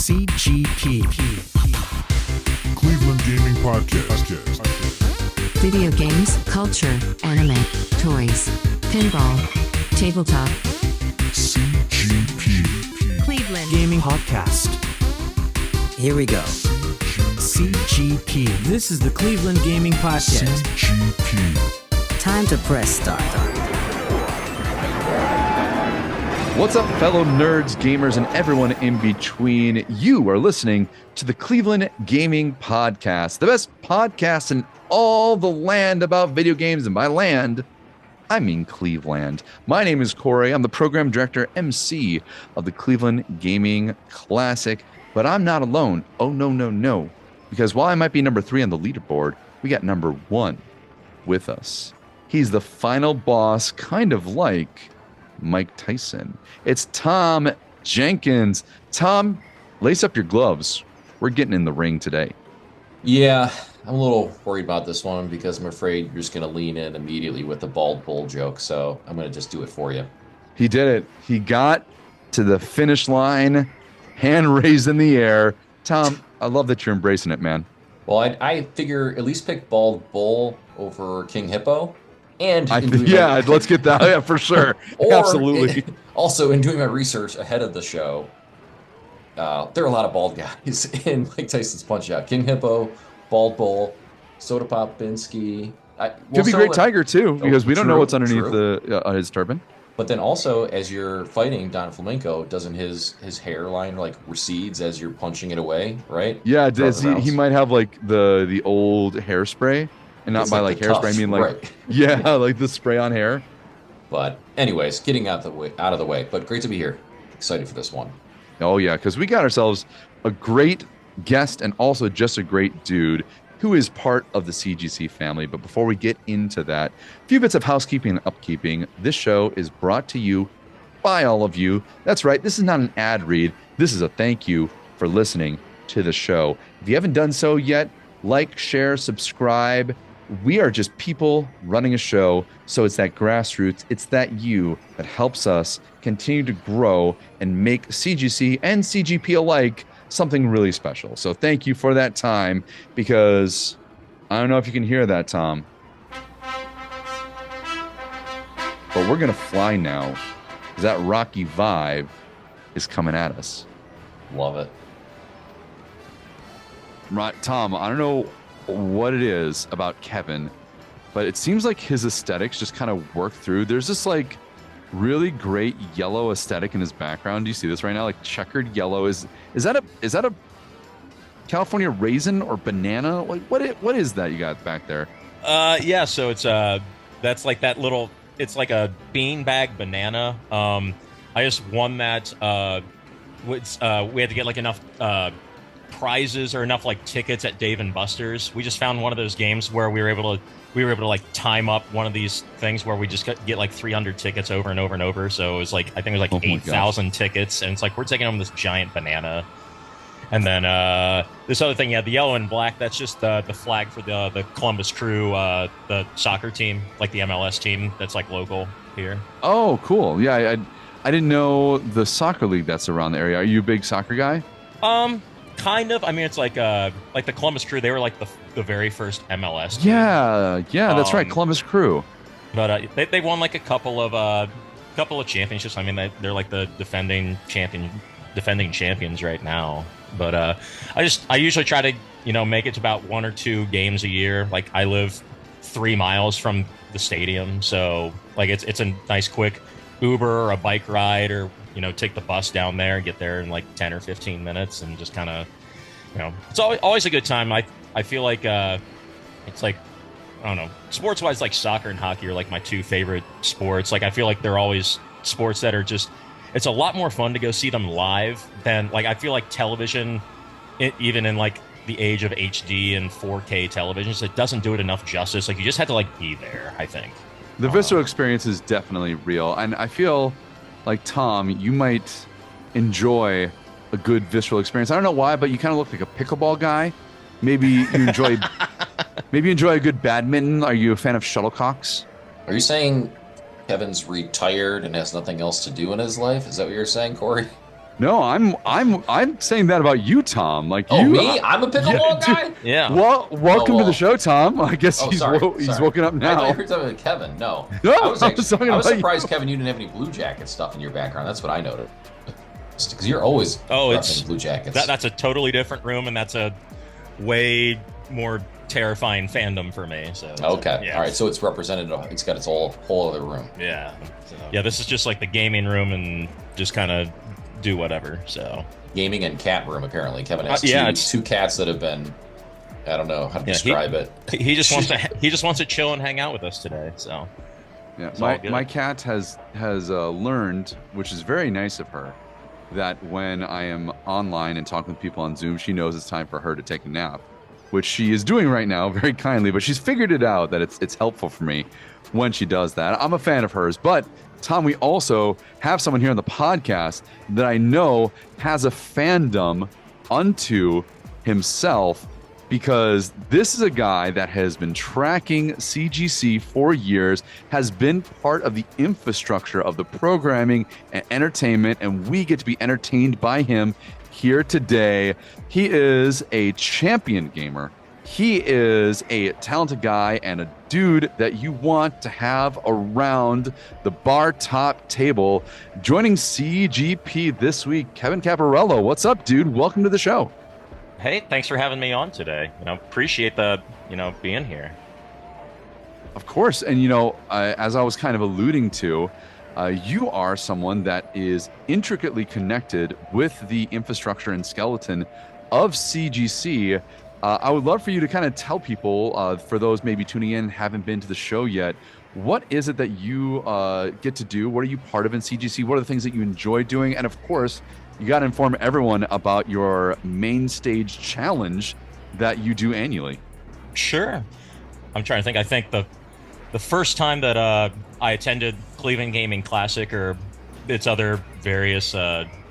CGP. Cleveland Gaming Podcast. Video games, culture, anime, toys, pinball, tabletop. CGP. Cleveland Gaming Podcast. Here we go. CGP. This is the Cleveland Gaming Podcast. CGP. Time to press start. What's up, fellow nerds, gamers, and everyone in between? You are listening to the Cleveland Gaming Podcast, the best podcast in all the land about video games. And by land, I mean Cleveland. My name is Corey. I'm the program director, MC of the Cleveland Gaming Classic. But I'm not alone. Oh, no. Because while I might be number 3 on the leaderboard, we got number 1 with us. He's the final boss, kind of like Mike Tyson. It's Tom Jenkins. Tom, lace up your gloves. We're getting in the ring today. Yeah, I'm a little worried about this one because I'm afraid you're just going to lean in immediately with the bald bull joke. So I'm going to just do it for you. He did it. He got to the finish line, hand raised in the air. Tom, I love that you're embracing it, man. Well, I figure at least pick bald bull over King Hippo. And let's get that. Yeah, for sure. Absolutely. Also, in doing my research ahead of the show, there are a lot of bald guys in Mike Tyson's Punch-Out. King Hippo, Bald Bull, Soda Pop Binsky. Could be Great Tiger, too, because we don't know what's underneath his turban. But then also, as you're fighting Don Flamenco, doesn't his hairline like recedes as you're punching it away, right? Yeah, he might have like the old hairspray. And not by like hairspray, I mean like, right. Yeah, like the spray on hair. But anyways, getting out of the way. But great to be here. Excited for this one. Oh yeah, because we got ourselves a great guest and also just a great dude who is part of the CGC family. But before we get into that, a few bits of housekeeping and upkeeping. This show is brought to you by all of you. That's right, this is not an ad read. This is a thank you for listening to the show. If you haven't done so yet, like, share, subscribe. We are just people running a show, so it's that grassroots, it's that you that helps us continue to grow and make CGC and CGP alike something really special. So thank you for that time, because I don't know if you can hear that, Tom, but we're going to fly now, because that Rocky vibe is coming at us. Love it. Right, Tom, I don't know what it is about Kevin, but it seems like his aesthetics just kind of work through. There's this like really great yellow aesthetic in his background. Do you see this right now? Like checkered yellow. Is that a California raisin or banana? Like what is that you got back there? Yeah, so it's that's like that little, it's like a beanbag banana. I just won that we had to get like enough prizes or enough like tickets at Dave and Buster's. We just found one of those games where we were able to like time up one of these things where we just get like 300 tickets over and over and over. So it was like, I think it was like 8,000 tickets, and it's like we're taking home this giant banana. And then this other thing, the yellow and black, that's just the flag for the Columbus Crew, the soccer team, like the MLS team that's like local here. Oh, cool. Yeah, I didn't know the soccer league that's around the area. Are you a big soccer guy? Kind of. I mean, it's like the Columbus Crew. They were like the very first MLS team. Yeah, that's right, Columbus Crew. But they won like a couple of championships. I mean, they're like the defending champions right now. But I usually try to make it to about 1 or 2 games a year. Like I live 3 miles from the stadium, so like it's a nice quick Uber or a bike ride, or take the bus down there and get there in like 10 or 15 minutes and just kind of, it's always a good time. I feel like it's like, I don't know, sports wise, like soccer and hockey are like my 2 favorite sports. Like I feel like they're always sports that are just, it's a lot more fun to go see them live than like, I feel like television, even in like the age of HD and 4K televisions, it doesn't do it enough justice. Like you just have to like be there, I think. The visceral experience is definitely real. And I feel like, Tom, you might enjoy a good visceral experience. I don't know why, but you kind of look like a pickleball guy. Maybe you enjoy a good badminton. Are you a fan of shuttlecocks? Are you saying Kevin's retired and has nothing else to do in his life? Is that what you're saying, Corey? No, I'm saying that about you, Tom. Like Oh, you, me? I'm a pickleball dude. guy? Yeah. Well, welcome to well. the show, Tom. I guess Oh, he's sorry. he's woken up I now. thought you were talking about Kevin. No. No, I was talking I was about surprised, Kevin, you didn't have any Blue Jacket stuff in your background. That's what I noted. Because you're always it's repping Blue Jackets. that's a totally different room, and that's a way more terrifying fandom for me. So Okay. yeah. All right. So it's represented. It's got its whole other room. Yeah. So, yeah, this is just like the gaming room and just kind of do whatever. So Gaming and cat room, apparently. Kevin has yeah, two cats that have been, I don't know how to describe it. he just wants to chill and hang out with us today. So Yeah, it's all good. my cat has learned, which is very nice of her, that when I am online and talking with people on Zoom, she knows it's time for her to take a nap, which she is doing right now very kindly. But she's figured it out that it's helpful for me when she does that. I'm a fan of hers. But Tom, we also have someone here on the podcast that I know has a fandom unto himself, because this is a guy that has been tracking CGC for years, has been part of the infrastructure of the programming and entertainment, and we get to be entertained by him here today. He is a champion gamer. He is a talented guy and a dude that you want to have around the bar top table. Joining CGP this week, Kevin Caparello. What's up, dude? Welcome to the show. Hey, thanks for having me on today. Appreciate the being here. Of course. And, as I was kind of alluding to, you are someone that is intricately connected with the infrastructure and skeleton of CGC. I would love for you to kind of tell people, for those maybe tuning in, haven't been to the show yet, what is it that you get to do? What are you part of in CGC? What are the things that you enjoy doing? And of course, you got to inform everyone about your main stage challenge that you do annually. Sure. I'm trying to think. I think the first time that I attended Cleveland Gaming Classic, or its other various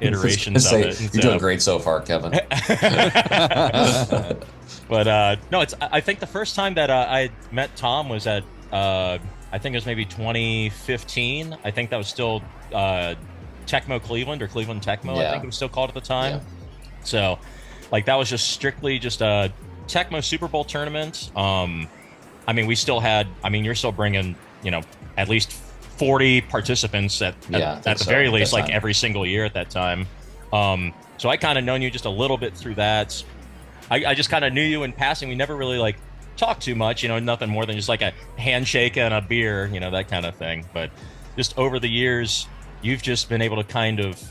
iterations of it. You're doing great so far, Kevin. But no, I think the first time that I met Tom was at I think it was maybe 2015. I think that was still Tecmo Cleveland, or Cleveland Tecmo, Yeah. I think it was still called at the time. Yeah. So, like, that was just strictly just a Tecmo Super Bowl tournament. We still had. You're still bringing, at least 40 participants at the very least, like every single year at that time. So I kind of known you just a little bit through that. I just kind of knew you in passing. We never really like talked too much, nothing more than just like a handshake and a beer, that kind of thing. But just over the years, you've just been able to kind of,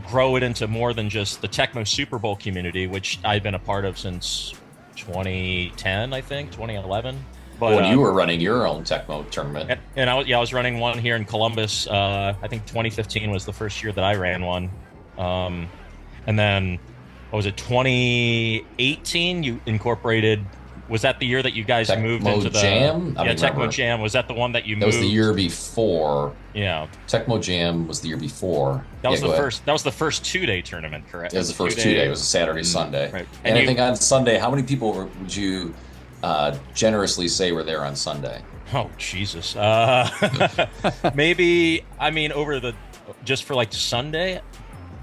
grow it into more than just the Tecmo Super Bowl community, which I've been a part of since 2010, I think, 2011. But when you were running your own Tecmo tournament. And I was running one here in Columbus. I think 2015 was the first year that I ran one. And then, what was it, 2018, you incorporated. Was that the year that you guys moved into the Jam? Tecmo Jam? Was that the one that you moved? That was the year before. Yeah. Tecmo Jam was the year before. That was That was the first 2-day tournament, correct? It was the first 2 day. It was a Saturday, Sunday. Right. And I think on Sunday, how many people would you generously say were there on Sunday? Oh, Jesus. Maybe, just for like Sunday,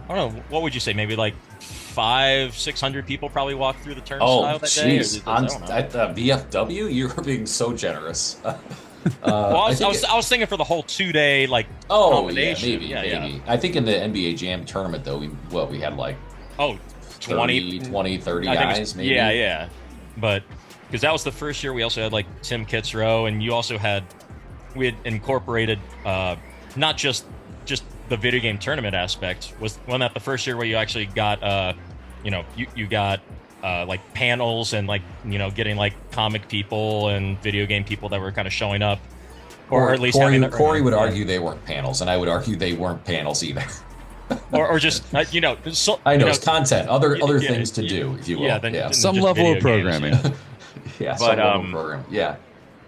I don't know, what would you say? Maybe like 500-600 people probably walked through the turnstile that day? At the VFW, you were being so generous. Well, I was thinking for the whole 2-day combination. Yeah, maybe. I think in the NBA Jam tournament, though, we had like 20, 30 guys, maybe. Yeah. But because that was the first year, we also had like Tim Kitzrow, and we had incorporated not just the video game tournament aspect. Was that the first year where you actually got you got like panels and getting like comic people and video game people that were kind of showing up, or at least Corey would argue they weren't panels, and I would argue they weren't panels either. or just it's content, other things to do, if you will. Than some just level video of programming. games, Yeah, some level of programming. Yeah.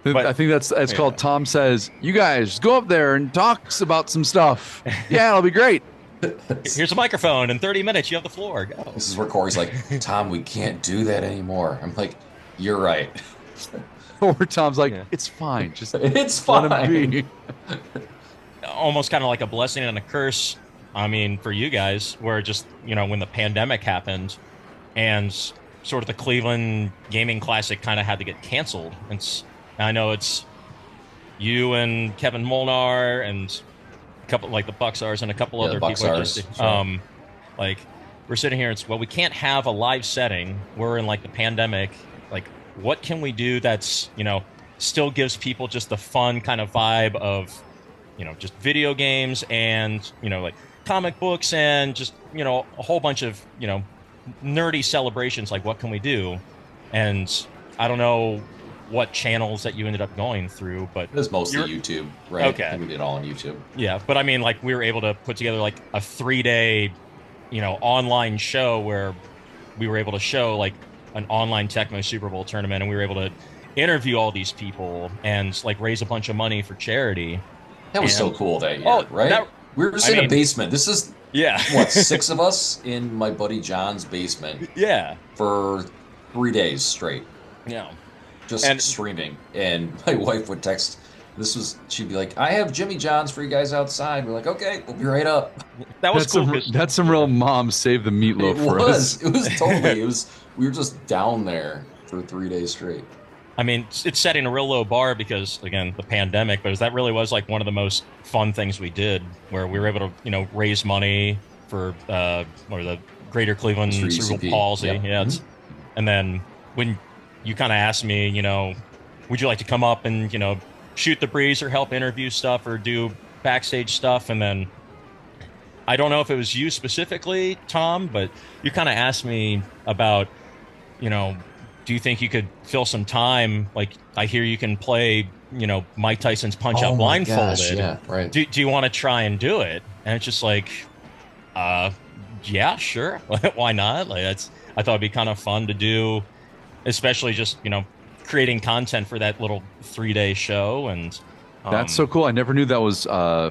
I think it's called Tom Says, you guys go up there and talk about some stuff. Yeah, it'll be great. Here's a microphone. In 30 minutes, you have the floor. Go. This is where Corey's like, Tom, we can't do that anymore. I'm like, you're right. Or Tom's like, it's fine. Just it's fine. let him be. Almost kind of like a blessing and a curse. I mean, for you guys, where just, when the pandemic happened and sort of the Cleveland Gaming Classic kind of had to get canceled. I know it's you and Kevin Molnar and a couple, like the Bucksars and a couple other people. Bucksars, like, we're sitting here, we can't have a live setting. We're in like the pandemic. Like, what can we do that's, still gives people just the fun kind of vibe of, just video games and, like comic books and just, a whole bunch of, nerdy celebrations. Like, what can we do? And I don't know what channels that you ended up going through, but it was mostly YouTube, right? Okay. I think we did it all on YouTube. Yeah, but I mean, like, we were able to put together like a 3-day, online show where we were able to show like an online Tecmo Super Bowl tournament, and we were able to interview all these people and like raise a bunch of money for charity. That was so cool that year, right? We were just in a basement. This is what, 6 of us in my buddy John's basement. Yeah, for 3 days straight. Yeah, just streaming. And my wife would text. She'd be like, "I have Jimmy John's for you guys outside." We're like, "Okay, we'll be right up." That was cool. That's some real mom save the meatloaf for us. It was totally. We were just down there for 3 days straight. I mean, it's setting a real low bar because, again, the pandemic, but that really was like one of the most fun things we did, where we were able to, raise money for or the Greater Cleveland Cerebral Palsy. Yep. Yeah. And then when you kind of asked me, would you like to come up and, shoot the breeze or help interview stuff or do backstage stuff? And then I don't know if it was you specifically, Tom, but you kind of asked me about, do you think you could fill some time? Like, I hear you can play, Mike Tyson's Punch-Out blindfolded. Gosh, yeah, right. Do you want to try and do it? And it's just like, yeah, sure. Why not? Like, I thought it'd be kind of fun to do, especially just, creating content for that little 3-day show. And that's so cool. I never knew that was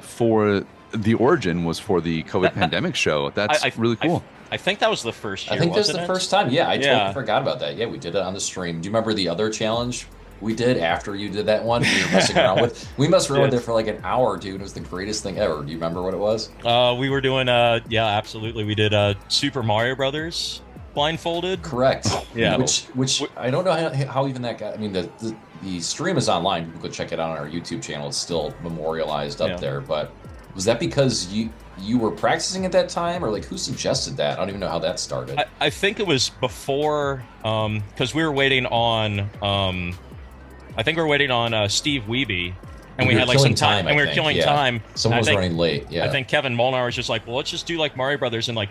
for the origin was for the COVID pandemic show. That's really cool. I think that was the first year. I think that was the first time. Yeah, I totally forgot about that. Yeah, we did it on the stream. Do you remember the other challenge we did after you did that one? We were messing around with. We messed around with it for like an hour, dude. It was the greatest thing ever. Do you remember what it was? We were doing absolutely. We did Super Mario Brothers blindfolded. Correct. Yeah. Which I don't know how even that got. I mean, the stream is online. You can go check it out on our YouTube channel. It's still memorialized up there. But was that because you were practicing at that time, or like who suggested that? I don't even know how that started. I think it was before, because we were waiting on, I think we were waiting on Steve Wiebe, and we had like some time, and we were killing time. Someone was running late. Yeah, I think Kevin Molnar was just like, well, let's just do like Mario Brothers, and like,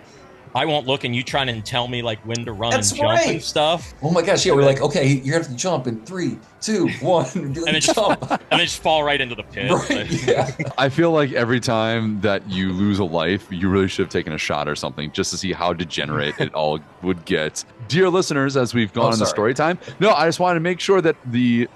I won't look, and you trying to tell me like when to run and jump and stuff. Oh my gosh, yeah, we're like, okay, you have to jump in 3, 2, 1, and then jump, and then just fall right into the pit. Right, yeah. I feel like every time that you lose a life, you really should have taken a shot or something just to see how degenerate it all would get. Dear listeners, as we've gone in the story time, no, I just wanted to make sure that the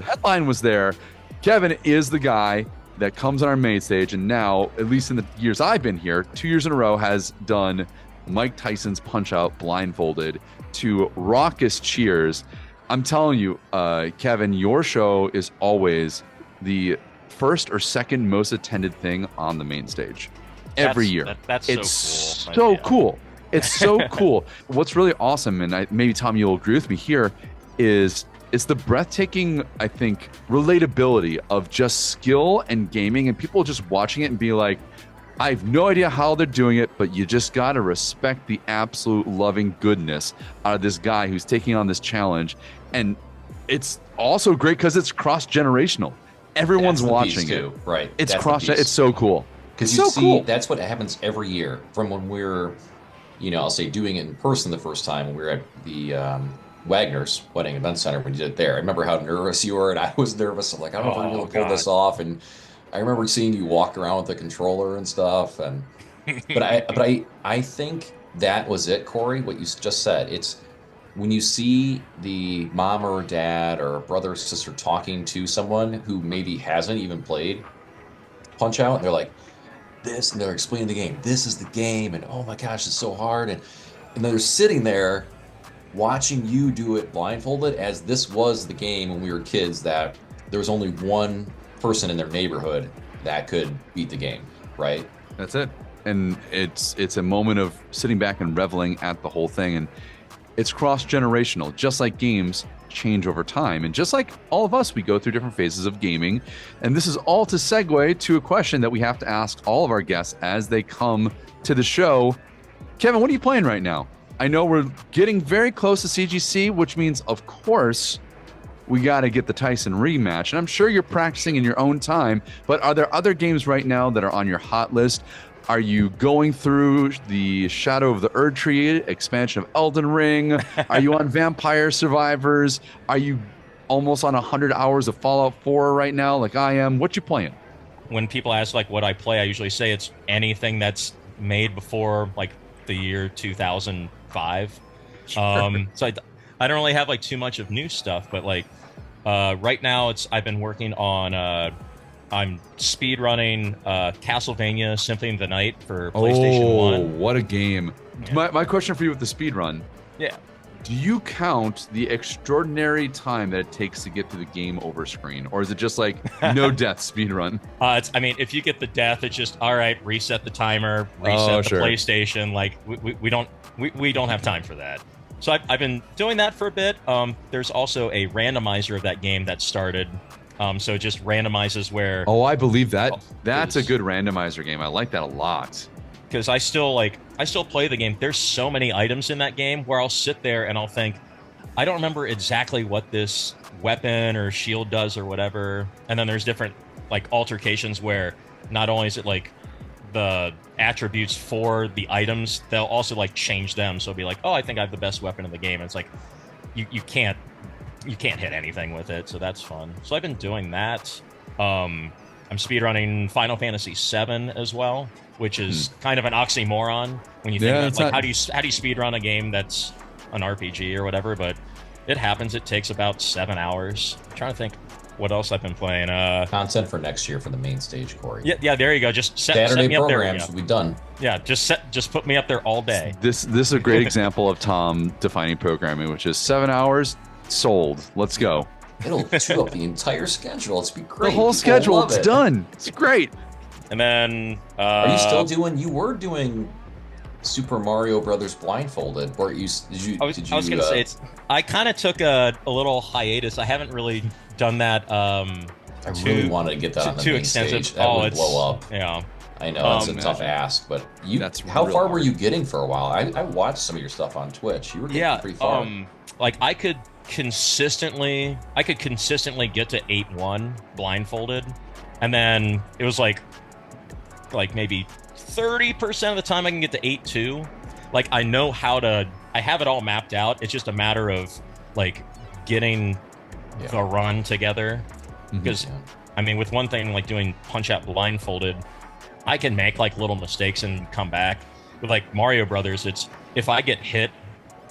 headline was there. Kevin is the guy that comes on our main stage, and now, at least in the years I've been here, 2 years in a row, has done Mike Tyson's Punch-Out blindfolded to raucous cheers. I'm telling you, Kevin, your show is always the first or second most attended thing on the main stage every year. That's it's so cool. It's so cool. What's really awesome, and maybe Tom, you'll agree with me here, is it's the breathtaking, I think, relatability of just skill and gaming, and people just watching it and be like, I have no idea how they're doing it, but you just got to respect the absolute loving goodness out of this guy who's taking on this challenge. And it's also great because it's cross-generational. Everyone's watching it. Right. It's it's so cool. Because you see, that's what happens every year from when we're, I'll say doing it in person the first time when we were at the Wagner's Wedding Event Center when you did it there. I remember how nervous you were, and I was nervous. I'm like, I don't know if I'm going to pull this off. And I remember seeing you walk around with the controller and stuff. And but I think that was it, Corey. What you just said. It's when you see the mom or dad or brother or sister talking to someone who maybe hasn't even played Punch-Out, and they're like this, and they're explaining the game. This is the game, and oh my gosh, it's so hard. And they're sitting there watching you do it blindfolded, as this was the game when we were kids, that there was only one person in their neighborhood that could beat the game, right? That's it. And it's a moment of sitting back and reveling at the whole thing. And it's cross-generational, just like games change over time. And just like all of us, we go through different phases of gaming. And this is all to segue to a question that we have to ask all of our guests as they come to the show. Kevin, what are you playing right now? I know we're getting very close to CGC, which means, of course, we got to get the Tyson rematch. And I'm sure you're practicing in your own time, but are there other games right now that are on your hot list? Are you going through the Shadow of the Erdtree expansion of Elden Ring? Are you on Vampire Survivors? Are you almost on 100 hours of Fallout 4 right now like I am? What you playing? When people ask like what I play, I usually say it's anything that's made before like the year 2005. Sure. So I don't really have like too much of new stuff, but like right now I've been working on I'm speed running Castlevania Symphony of the Night for PlayStation 1. Oh, what a game. Yeah. My question for you with the speed run. Yeah. Do you count the extraordinary time that it takes to get to the game over screen? Or is it just like no death speed run? I mean, if you get the death, it's just, all right, reset the timer, reset the PlayStation. Like we don't have time for that. So I've been doing that for a bit. There's also a randomizer of that game that started. So it just randomizes where... Oh, I believe that. That's a good randomizer game. I like that a lot. Because I still play the game. There's so many items in that game where I'll sit there and I'll think, I don't remember exactly what this weapon or shield does or whatever. And then there's different like altercations where not only is it like the attributes for the items, they'll also like change them. So it'll be like, oh, I think I have the best weapon in the game. And it's like, you can't hit anything with it, so that's fun. So I've been doing that. I'm speedrunning Final Fantasy VII as well, which is kind of an oxymoron when you think how do you speedrun a game that's an RPG or whatever, but it happens. It takes about 7 hours. I'm trying to think what else I've been playing. Content for next year for the main stage, Corey. Yeah, there you go. Just set me up there. Programs will be done. Yeah, just put me up there all day. This is a great example of Tom defining programming, which is 7 hours. Sold. Let's go. It'll chew up the entire schedule. It's be great. The whole schedule. It's done. It's great. And then are you still doing? You were doing Super Mario Brothers blindfolded, or did you? I was gonna say I kind of took a little hiatus. I haven't really done that. I really wanted to get that on the main stage. That would blow up. Yeah. I know it's a tough ask, but how far were you getting for a while? I watched some of your stuff on Twitch. You were getting pretty far. Like I could consistently get to 8-1 blindfolded, and then it was like maybe 30% of the time I can get to 8-2. Like I have it all mapped out. It's just a matter of like getting the run together. Because I mean, with one thing like doing Punch Out blindfolded, I can make like little mistakes and come back. With like Mario Brothers, it's if I get hit,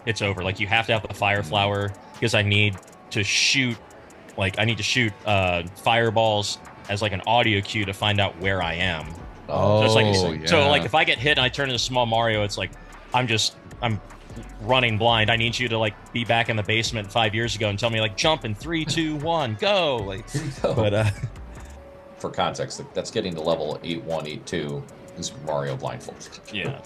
it's over. Like you have to have the fire flower because I need to shoot fireballs as like an audio cue to find out where I am. Oh, so like if I get hit and I turn into small Mario, it's like I'm running blind. I need you to like be back in the basement 5 years ago and tell me like jump in 3, 2, 1, go. Like, but for context, that's getting to level 8-1, 8-2 in Super Mario blindfolded. Yeah.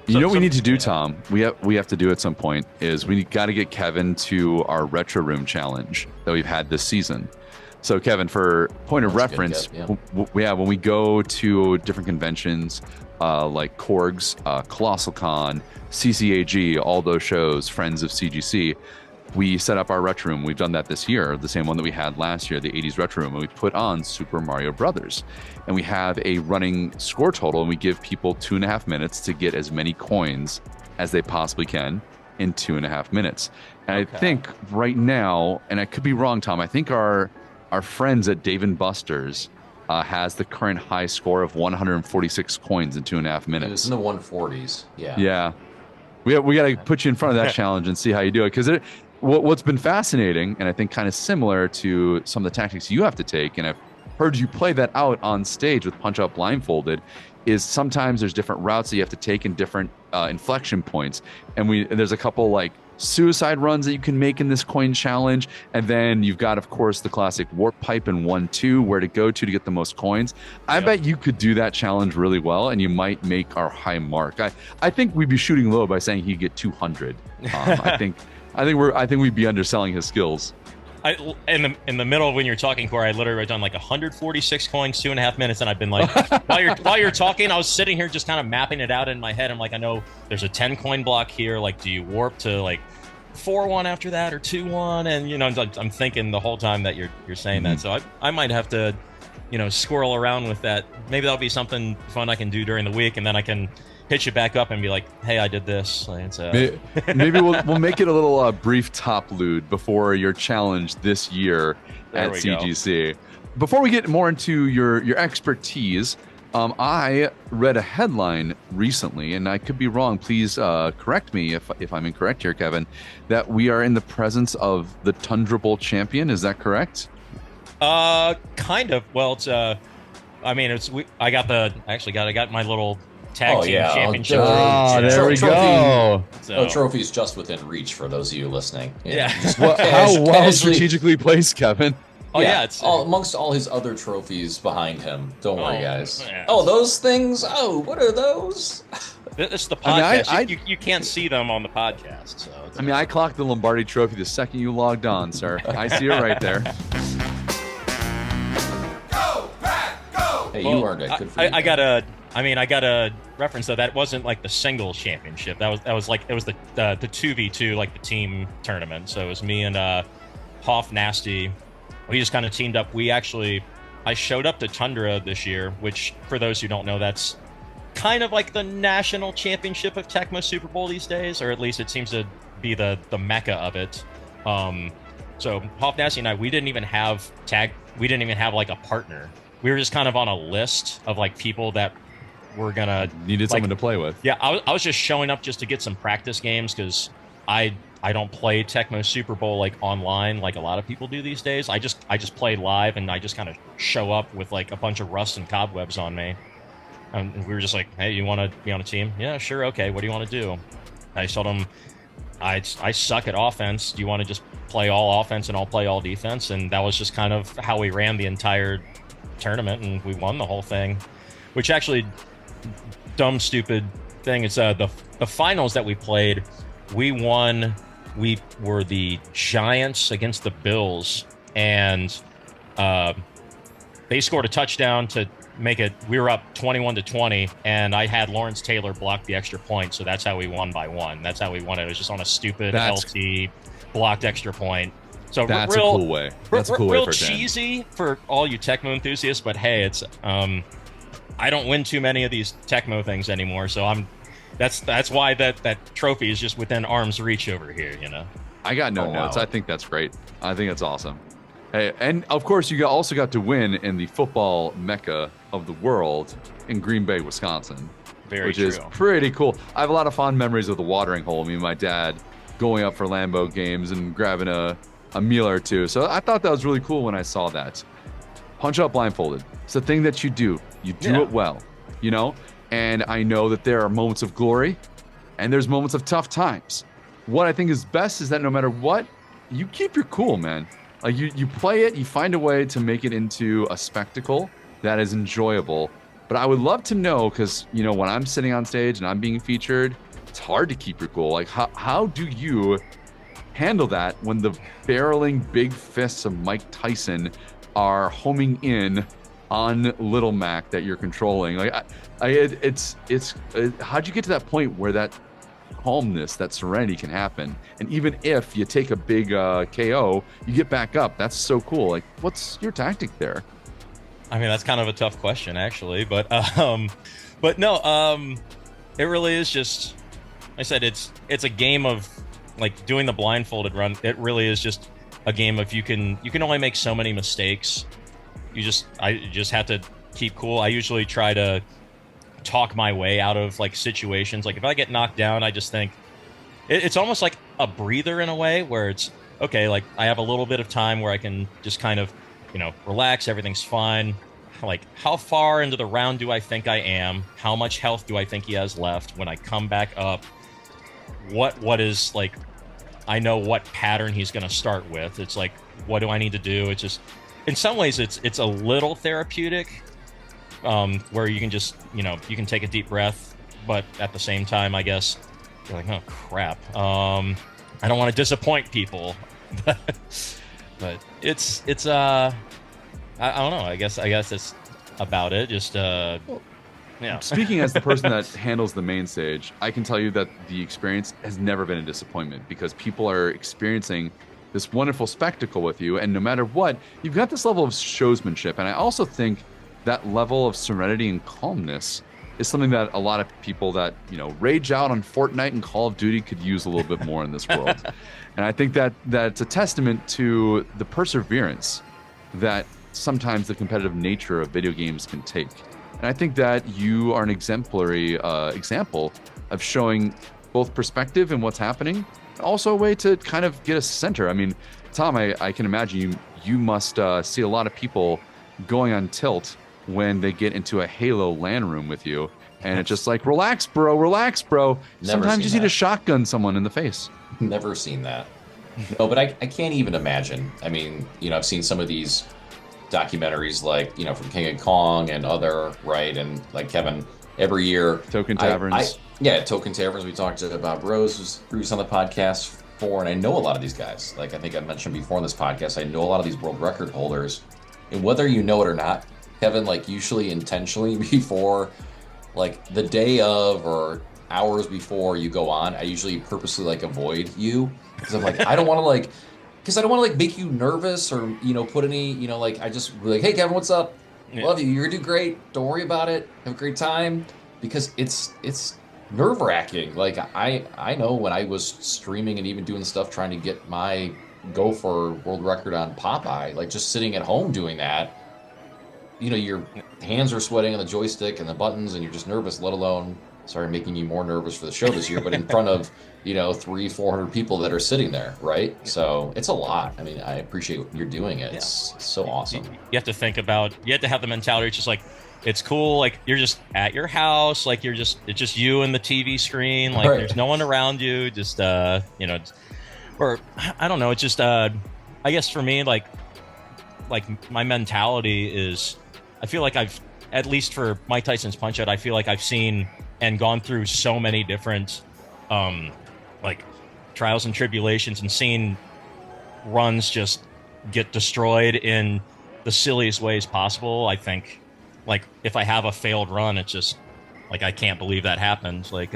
You know what we need to do, Tom? We have to do at some point is we got to get Kevin to our Retro Room challenge that we've had this season. So Kevin, for point of reference, when we go to different conventions like Korg's, Colossal Con, CCAG, all those shows, Friends of CGC, we set up our Retro Room. We've done that this year, the same one that we had last year, the 80s Retro Room, and we put on Super Mario Brothers. And we have a running score total, and we give people 2.5 minutes to get as many coins as they possibly can in 2.5 minutes. And I think right now, and I could be wrong, Tom, I think our friends at Dave & Buster's has the current high score of 146 coins in 2.5 minutes. It was in the 140s, yeah. Yeah. We got to put you in front of that challenge and see how you do it. Because what's been fascinating, and I think kind of similar to some of the tactics you have to take, and heard you play that out on stage with Punch Out Blindfolded, is sometimes there's different routes that you have to take in different inflection points, and there's a couple like suicide runs that you can make in this coin challenge, and then you've got, of course, the classic warp pipe and 1-2 where to go to get the most coins. I bet you could do that challenge really well, and you might make our high mark. I think we'd be shooting low by saying he'd get 200. I think we'd be underselling his skills. In the middle when you're talking, Corey, I literally wrote down like 146 coins, 2.5 minutes, and I've been like, while you're talking, I was sitting here just kind of mapping it out in my head. I'm like, I know there's a 10 coin block here. Like, do you warp to like 4-1 after that or 2-1? And you know, I'm thinking the whole time that you're saying that. So I might have to, you know, squirrel around with that. Maybe that'll be something fun I can do during the week, and then I can hit you back up and be like, hey, I did this. Maybe we'll make it a little brief top load before your challenge this year at CGC. Go. Before we get more into your expertise, I read a headline recently, and I could be wrong. Please correct me if I'm incorrect here, Kevin, that we are in the presence of the Tundra Bowl champion. Is that correct? Kind of. Well, it's I got my little tag team championship. There we go. So, trophy's just within reach for those of you listening. Yeah. How well strategically placed, Kevin. Oh yeah, it's amongst all his other trophies behind him. Don't worry, guys. Yeah. Oh, those things. Oh, what are those? This is the podcast. You can't see them on the podcast. So I clocked the Lombardi Trophy the second you logged on, sir. I see it right there. Go, Pat, go! Hey, you earned it. Good for you. I got a reference though. That wasn't like the singles championship. It was the 2v2, like the team tournament. So it was me and Hoff Nasty. We just kind of teamed up. I showed up to Tundra this year, which for those who don't know, that's kind of like the national championship of Tecmo Super Bowl these days, or at least it seems to be the mecca of it. So Hoff Nasty and I, we didn't even have like a partner. We were just kind of on a list of like people that were gonna needed someone to play with. Yeah, I was just showing up just to get some practice games because I don't play Tecmo Super Bowl like online like a lot of people do these days. I just play live, and I just kind of show up with like a bunch of rust and cobwebs on me. And we were just like, hey, you want to be on a team? Yeah, sure, okay. What do you want to do? I told him I suck at offense. Do you want to just play all offense and I'll play all defense? And that was just kind of how we ran the entire tournament, and we won the whole thing. Which actually, dumb, stupid thing is the finals that we played, we won. We were the Giants against the Bills, and they scored a touchdown to make it. We were up 21-20, and I had Lawrence Taylor block the extra point, so that's how we won by one. That's how we won it. It was just on a stupid LT blocked extra point. So that's a cool way. That's a cool way for cheesy for all you Tecmo enthusiasts, but hey, it's I don't win too many of these Tecmo things anymore, so that's why that trophy is just within arm's reach over here, you know. I got no notes. Wow. I think that's great. I think that's awesome. Hey, and of course you also got to win in the football mecca of the world in Green Bay, Wisconsin. Which is pretty cool. I have a lot of fond memories of the watering hole. Me and my dad going up for Lambeau games and grabbing a meal or two. So I thought that was really cool when I saw that. Punch Out Blindfolded. It's the thing that you do. You do it well, you know? And I know that there are moments of glory and there's moments of tough times. What I think is best is that no matter what, you keep your cool, man. Like you play it, you find a way to make it into a spectacle that is enjoyable. But I would love to know, because, you know, when I'm sitting on stage and I'm being featured, it's hard to keep your cool. Like, how do you handle that when the barreling big fists of Mike Tyson are homing in on Little Mac that you're controlling? Like, how'd you get to that point where that calmness, that serenity can happen? And even if you take a big KO, you get back up. That's so cool. Like, what's your tactic there? I mean, that's kind of a tough question, actually, but no, it really is just, I said, it's a game of like doing the blindfolded run. It really is just a game of you can only make so many mistakes. I just have to keep cool. I usually try to talk my way out of like situations. Like if I get knocked down, I just think it's almost like a breather in a way, where it's okay. Like I have a little bit of time where I can just kind of, relax, everything's fine. Like, how far into the round do I think I am? How much health do I think he has left? When I come back up, what is, like, I know what pattern he's going to start with. It's like, what do I need to do? It's just, in some ways, it's a little therapeutic, where you can just, you can take a deep breath, but at the same time, I guess, you're like, oh, crap. I don't want to disappoint people, but it's I don't know. I guess it's about it. Just yeah. Speaking as the person that handles the main stage, I can tell you that the experience has never been a disappointment because people are experiencing this wonderful spectacle with you, and no matter what, you've got this level of showsmanship. And I also think that level of serenity and calmness is something that a lot of people that rage out on Fortnite and Call of Duty could use a little bit more in this world. And I think that that's a testament to the perseverance that sometimes the competitive nature of video games can take. And I think that you are an exemplary example of showing both perspective in what's happening, and also a way to kind of get a center. I mean, Tom, I can imagine you must see a lot of people going on tilt when they get into a Halo LAN room with you, and it's just like, relax, bro. Sometimes you just need to shotgun someone in the face. Never seen that. No, but I can't even imagine. I mean, I've seen some of these documentaries, like, from King of Kong and other, right? And like Kevin, every year. Token Taverns. Token Taverns. We talked about Rose, who's on the podcast for, and I know a lot of these guys. Like, I think I mentioned before in this podcast, I know a lot of these world record holders. And whether you know it or not, Kevin, like, usually intentionally before, like, the day of or hours before you go on, I usually purposely, like, avoid you. Because I'm like, I don't want to, like, make you nervous or, put any, like, I just be like, hey, Kevin, what's up? Yeah. Love you. You're going to do great. Don't worry about it. Have a great time. Because it's nerve-wracking. Like, I know when I was streaming and even doing stuff trying to get my go for world record on Popeye, like, just sitting at home doing that, your hands are sweating on the joystick and the buttons, and you're just nervous, let alone, sorry, making you more nervous for the show this year, but in front of, 300-400 people that are sitting there, right? So it's a lot. I mean, I appreciate what you're doing it. It's so awesome. You have to think about, you have to have the mentality, it's just like, it's cool, like, you're just at your house, like, it's just you and the TV screen, like, right. There's no one around you, just, or, I don't know, it's just, I guess for me, like, my mentality is, I feel like I've, at least for Mike Tyson's Punch-Out, I feel like I've seen and gone through so many different, like, trials and tribulations, and seen runs just get destroyed in the silliest ways possible. I think, like, if I have a failed run, it's just, like, I can't believe that happened. Like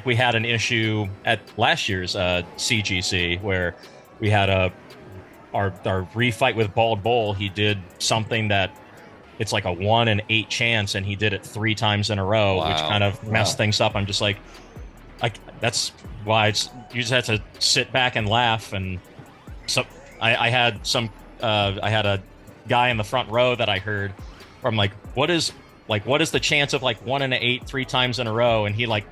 we had an issue at last year's CGC where we had our refight with Bald Bull. He did something that it's like a 1 in 8 chance, and he did it 3 times in a row, which kind of messed things up. I'm just like that's why you just have to sit back and laugh. And so I had a guy in the front row that I heard where I'm like, what is the chance of, like, 1 in 8 3 times in a row? And he like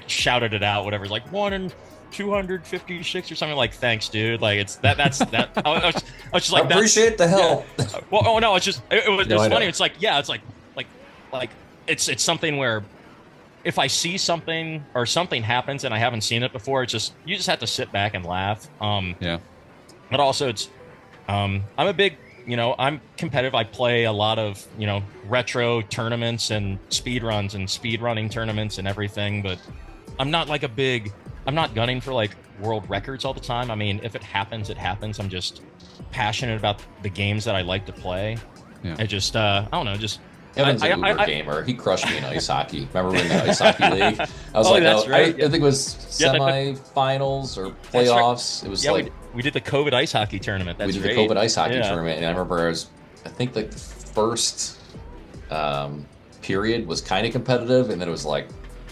shouted it out, whatever. It's like 1 in 256 or something. Like, thanks, dude. Like, it's that's that. I was just like, I appreciate the help. Yeah. Well, oh no, it's just it was funny. It's like, yeah, it's like it's something where if I see something or something happens and I haven't seen it before, it's just, you just have to sit back and laugh. Yeah. But also, it's I'm a big, I'm competitive. I play a lot of, retro tournaments and speed runs and speed running tournaments and everything, but I'm not like I'm not gunning for, like, world records all the time. I mean, if it happens, it happens. I'm just passionate about the games that I like to play. Yeah. I just, I don't know, just... Evan's a uber gamer. He crushed me in ice hockey. Remember in the ice hockey league? I was that's right. I think it was semi-finals or playoffs. Right. It was we did the COVID ice hockey tournament. That's we did great. the COVID ice hockey tournament, and I remember I think like the first period was kind of competitive, and then it was like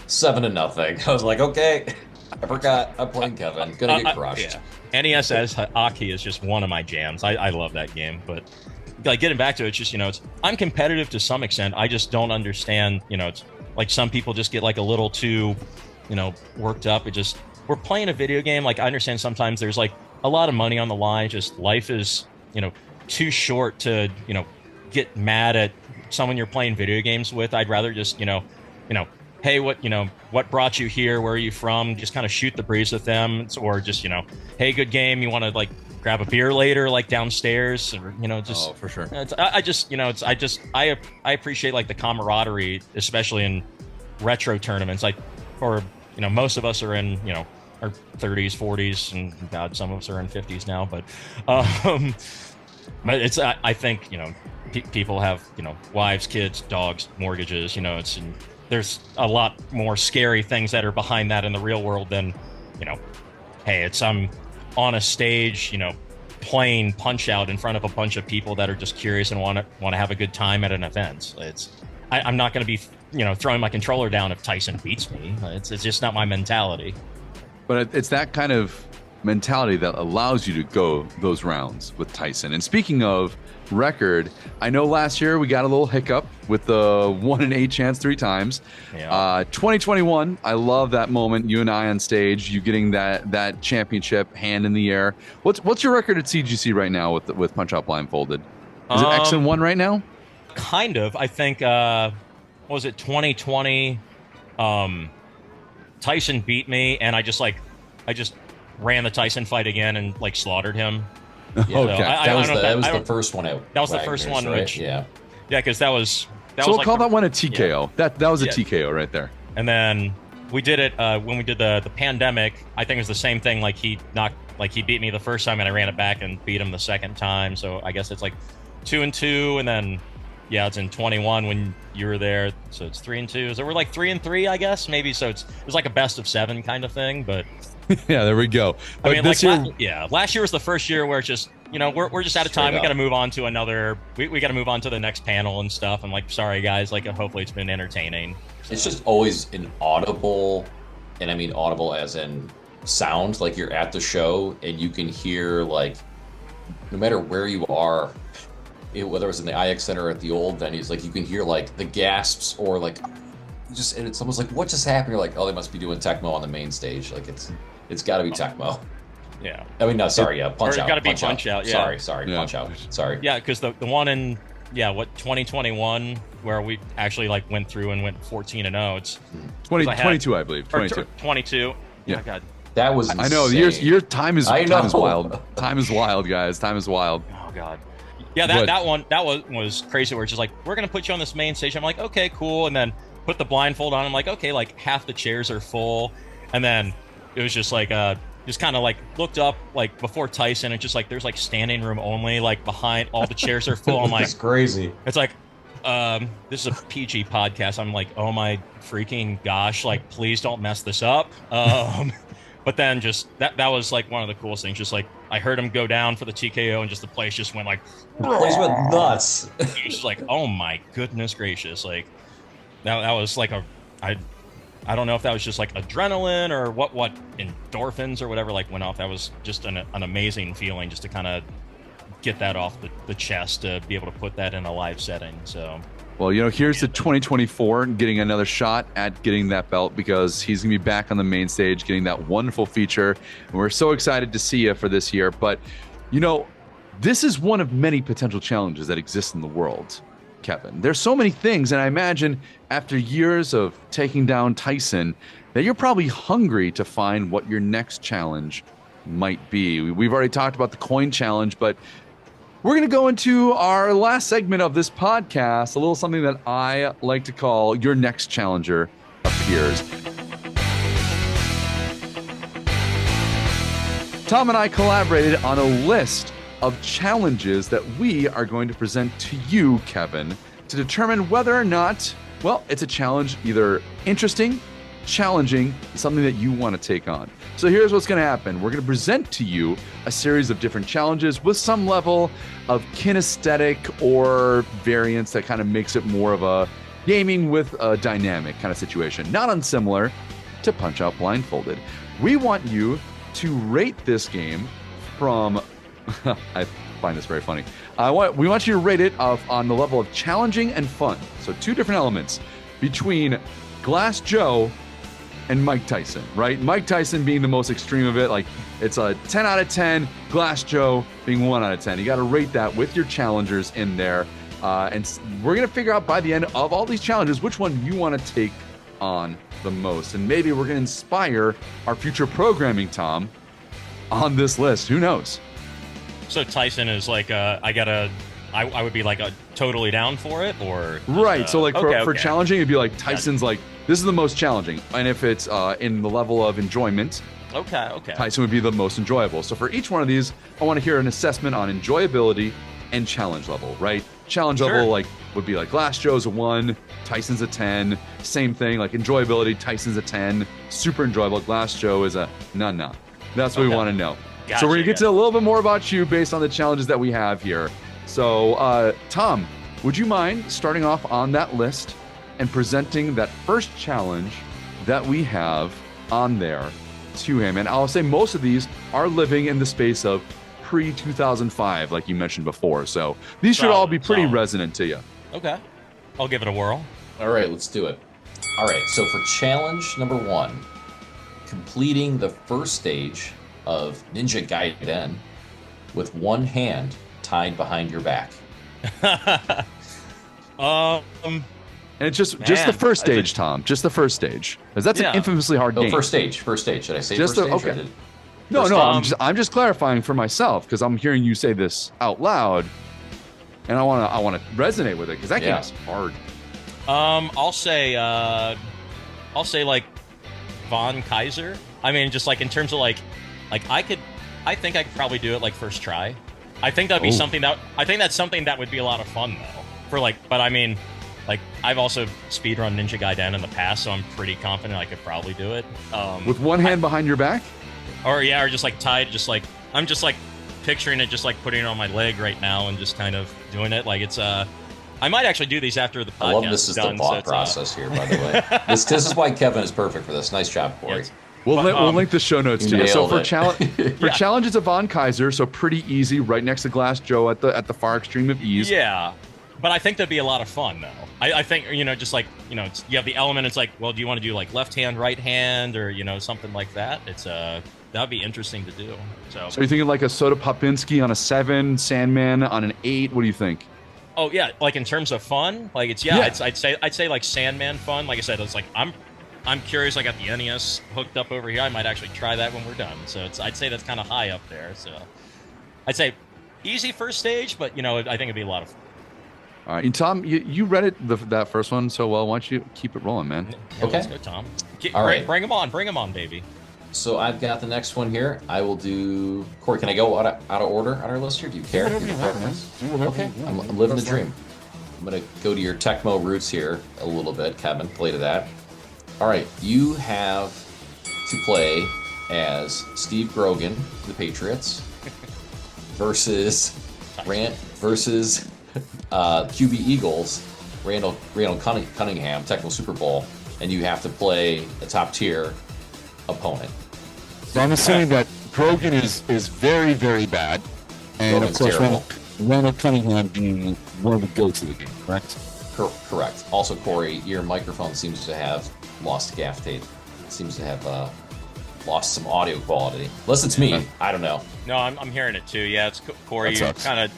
7-0. I was like, okay, I forgot I'm playing Kevin. Gonna get crushed. NES hockey is just one of my jams. I love that game, but like, getting back to it, it's just, I'm competitive to some extent. I just don't understand, it's like some people just get like a little too, worked up. We're playing a video game. Like, I understand sometimes there's like a lot of money on the line. Just life is, too short to, get mad at someone you're playing video games with. I'd rather just, hey, what brought you here? Where are you from? Just kind of shoot the breeze with them, or just, hey, good game. You want to like grab a beer later, like downstairs, or just. Oh, for sure. I appreciate like the camaraderie, especially in retro tournaments. Most of us are in our 30s, 40s, and God, some of us are in 50s now. But it's I think people have wives, kids, dogs, mortgages. There's a lot more scary things that are behind that in the real world than hey, I'm on a stage playing Punch Out in front of a bunch of people that are just curious and want to have a good time at an event. I'm not going to be throwing my controller down if Tyson beats me. It's just not my mentality. But it's that kind of mentality that allows you to go those rounds with Tyson. And speaking of record, I know last year we got a little hiccup with the 1 in 8 chance 3 times. Yeah. 2021, I love that moment, you and I on stage, you getting that championship hand in the air. What's your record at CGC right now with Punch Out Blindfolded? Is it X and 1 right now? Kind of. I think what was it, 2020? Tyson beat me, and I just ran the Tyson fight again and like slaughtered him. Yeah, okay. That was the first one out. That was the first one, right? which yeah, because that was. So we'll call that one a TKO. Yeah. That was a TKO right there. And then we did it when we did the pandemic. I think it was the same thing. Like he beat me the first time, and I ran it back and beat him the second time. So I guess it's like 2 and 2, and then it's in 21 when you were there. So it's 3 and 2. So we're like 3 and 3, I guess maybe. So it was like a best of 7 kind of thing, but. Yeah, there we go. But I mean, this last year was the first year where it's just, we're just out of time. Straight We got to up. move on to another. We got to move on to the next panel and stuff. I'm like, sorry guys. Like, hopefully it's been entertaining. it's just always an audible, and I mean audible as in sound. Like you're at the show and you can hear, like, no matter where you are, whether it's in the IX Center or at the old venues, like you can hear like the gasps or like and it's almost like, what just happened? You're like, oh, they must be doing Tecmo on the main stage. Like it's got to be Tecmo. Yeah. I mean, no, sorry, Punch Out. Got to be Punch Out. Yeah. Sorry, Yeah. Punch Out. Sorry. Yeah, because the one in 2021 where we actually like went through and went 14-0. It's 22, I believe. 22. 22. Yeah. Oh, God. That was I know insane. your time is I time is know. wild. Time is wild, guys. Time is wild. Oh God. Yeah, But- that one was crazy. Where it's just like, we're gonna put you on this main stage. I'm like, okay, cool, and then put the blindfold on. I'm like, okay, like half the chairs are full, and then it was just like just kind of like looked up like before Tyson. It's just like there's like standing room only, like behind all the chairs are full. I'm like, It's crazy. it's like this is a PG podcast. I'm like, oh my freaking gosh, like please don't mess this up. But then just that was like one of the coolest things. Just like I heard him go down for the TKO, and just the place just went like, The place went nuts. it's just like, oh my goodness gracious, like that was like I don't know if that was just like adrenaline or what endorphins or whatever like went off. That was just an amazing feeling just to kind of get that off the chest, to be able to put that in a live setting. So Well, here's the 2024 getting another shot at getting that belt, because he's going to be back on the main stage getting that wonderful feature. And we're so excited to see you for this year. But, this is one of many potential challenges that exist in the world, Kevin. There's so many things. And I imagine after years of taking down Tyson, that you're probably hungry to find what your next challenge might be. We've already talked about the coin challenge, but we're going to go into our last segment of this podcast, a little something that I like to call Your Next Challenger Appears. Tom and I collaborated on a list of challenges that we are going to present to you, Kevin, to determine whether or not, it's a challenge either interesting, challenging, something that you want to take on. So here's what's going to happen. We're going to present to you a series of different challenges with some level of kinesthetic or variance that kind of makes it more of a gaming with a dynamic kind of situation. Not unsimilar to Punch Out Blindfolded. We want you to rate this game from... I find this very funny. We want you to rate it on the level of challenging and fun. So 2 different elements between Glass Joe and Mike Tyson, right? Mike Tyson being the most extreme of it, like it's a 10 out of 10, Glass Joe being 1 out of 10. You got to rate that with your challengers in there. And we're going to figure out by the end of all these challenges which one you want to take on the most. And maybe we're going to inspire our future programming, Tom, on this list. Who knows? So Tyson is like, I would be like totally down for it, or right. So like for okay. challenging, it'd be like Tyson's like, this is the most challenging. And if it's in the level of enjoyment, okay, Tyson would be the most enjoyable. So for each one of these, I want to hear an assessment on enjoyability and challenge level, right? Challenge level like would be like Glass Joe's a 1, Tyson's a 10. Same thing, like enjoyability, Tyson's a 10. Super enjoyable. Glass Joe is a no. That's what we want to know. Gotcha, so we're gonna get to a little bit more about you based on the challenges that we have here. So Tom, would you mind starting off on that list and presenting that first challenge that we have on there to him? And I'll say most of these are living in the space of pre-2005, like you mentioned before. So these should all be pretty resonant to you. Okay. I'll give it a whirl. All right, let's do it. All right, so for challenge number 1, completing the first stage of Ninja Gaiden with one hand tied behind your back. And it's just the first stage, Tom. Just the first stage, because that's an infamously hard game. First stage. Should I say just first stage? Okay. No. I'm just clarifying for myself because I'm hearing you say this out loud, and I want to resonate with it because that game is hard. I'll say like Von Kaiser. I mean, just like in terms of like I think I could probably do it like first try. I think that'd be something that's something that would be a lot of fun though. But I mean, like I've also speedrun Ninja Gaiden in the past, so I'm pretty confident I could probably do it. With one hand behind your back? Or just like tied, I'm just like picturing it, just like putting it on my leg right now and just kind of doing it. Like it's I might actually do these after the podcast. I love this is the thought process here, by the way. This is why Kevin is perfect for this. Nice job, Corey. Yes. We'll link the show notes to you. So for challenges of Von Kaiser, so pretty easy, right next to Glass Joe at the far extreme of ease. Yeah, but I think that'd be a lot of fun though. I think just like you have the element. It's like, well, do you want to do like left hand, right hand, or something like that? It's that'd be interesting to do. So you're thinking like a Soda Popinski on a 7, Sandman on an 8. What do you think? Oh yeah, like in terms of fun, like I'd say like Sandman fun. Like I said, it's like I'm curious. I got the NES hooked up over here. I might actually try that when we're done. So I'd say that's kind of high up there. So I'd say easy first stage, but I think it'd be a lot of fun. All right, and Tom, you read it that first one so well. Why don't you keep it rolling, man? Yeah, okay, let's go, Tom. All right, bring them on, baby. So I've got the next one here. I will do. Corey, can I go out of order on our list here? Do you care? Okay, I'm living the dream. I'm gonna go to your Tecmo roots here a little bit, Kevin. Play to that. All right, you have to play as Steve Grogan, the Patriots, versus QB Eagles, Randall Cunningham, Tecmo Super Bowl, and you have to play a top tier opponent. So I'm assuming that Grogan is very, very bad, and Grogan's of course terrible. Randall Cunningham being one of the go to the game, correct? Correct. Also, Corey, your microphone seems to have lost gaff tape. It seems to have lost some audio quality. Unless it's me, I don't know. No, I'm hearing it too. Yeah, it's Corey. You kind of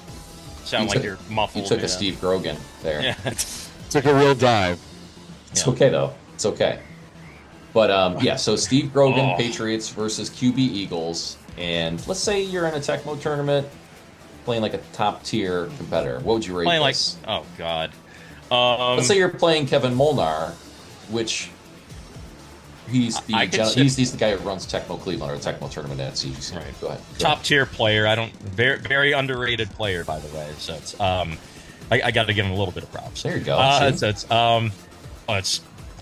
sound like you're muffled. You took a Steve Grogan there. Yeah. Took a real dive. It's okay though. It's okay. But so Steve Grogan, Patriots versus QB Eagles, and let's say you're in a Tecmo tournament playing like a top tier competitor. What would you rate this? Oh god. Let's say you're playing Kevin Molnar, which he's the guy who runs Tecmo Cleveland or Tecmo tournament at CGC. Right. Go ahead. Top tier player. Very very underrated player, by the way. So it's I got to give him a little bit of props. There you go.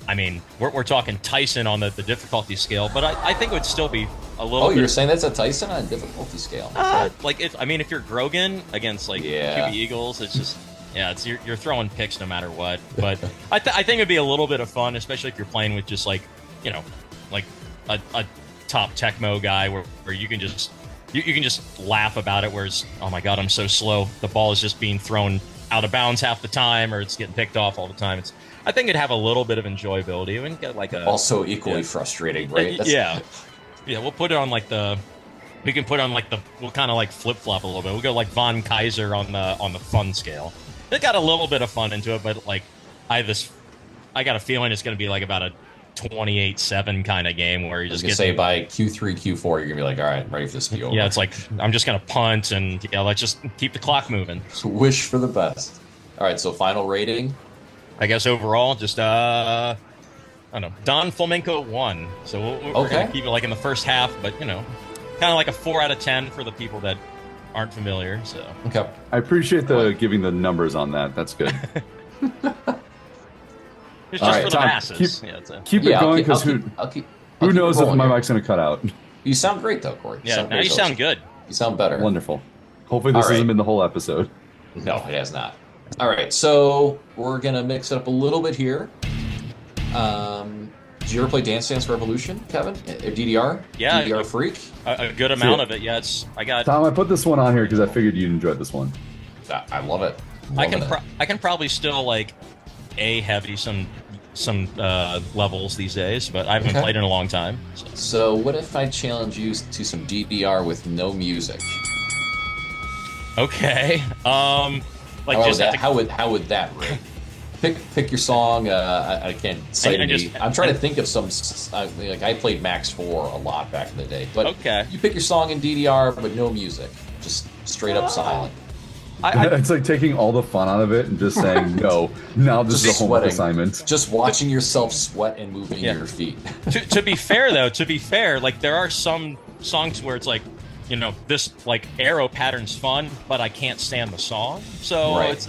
I mean, we're talking Tyson on the difficulty scale, but I think it would still be a little. Oh, bit, you're saying that's a Tyson on difficulty scale? If you're Grogan against QB Eagles, it's just you're throwing picks no matter what. But I think it'd be a little bit of fun, especially if you're playing with just a top Tecmo guy where you can just laugh about it. Whereas, oh my god, I'm so slow. The ball is just being thrown out of bounds half the time, or it's getting picked off all the time. I think it'd have a little bit of enjoyability. We can get like a also equally frustrating, right? Yeah. We'll put it on like we'll kind of like flip flop a little bit. We'll go like Von Kaiser on the fun scale. It got a little bit of fun into it, but like I got a feeling it's going to be like about a 28-7 kind of game where you just get say by Q3, Q4, you're gonna be like, all right, I'm ready for this to be over. Yeah, it's like I'm just gonna punt and let's just keep the clock moving. Wish for the best. All right, so final rating. I guess overall, just I don't know, Don Flamenco 1. So we're gonna keep it like in the first half, but kind of like a 4 out of 10 for the people that aren't familiar. So okay, I appreciate giving the numbers on that. That's good. It's just for the Tom, masses. Keep it going, because who knows if my mic's going to cut out. You sound great, though, Corey. Yeah, now you sound good. You sound better. Wonderful. Hopefully this hasn't been the whole episode. No, it has not. All right, so we're going to mix it up a little bit here. Did you ever play Dance Dance Revolution, Kevin? Or DDR? Yeah. DDR Freak? A good amount of it, yeah. Tom, I put this one on here because I figured you'd enjoy this one. I love it. I can probably still, like, heavy some levels these days, but I haven't played in a long time. So what if I challenge you to some DDR with no music? Okay. How would that rate? Pick your song. I can't cite any. I'm trying to think of some. I played Max 4 a lot back in the day. But you pick your song in DDR, but no music, just straight up silent. It's like taking all the fun out of it and just saying, no, now this is a homework assignment. Just watching yourself sweat and moving your feet. to be fair, like there are some songs where it's like, this like arrow pattern's fun, but I can't stand the song. So it's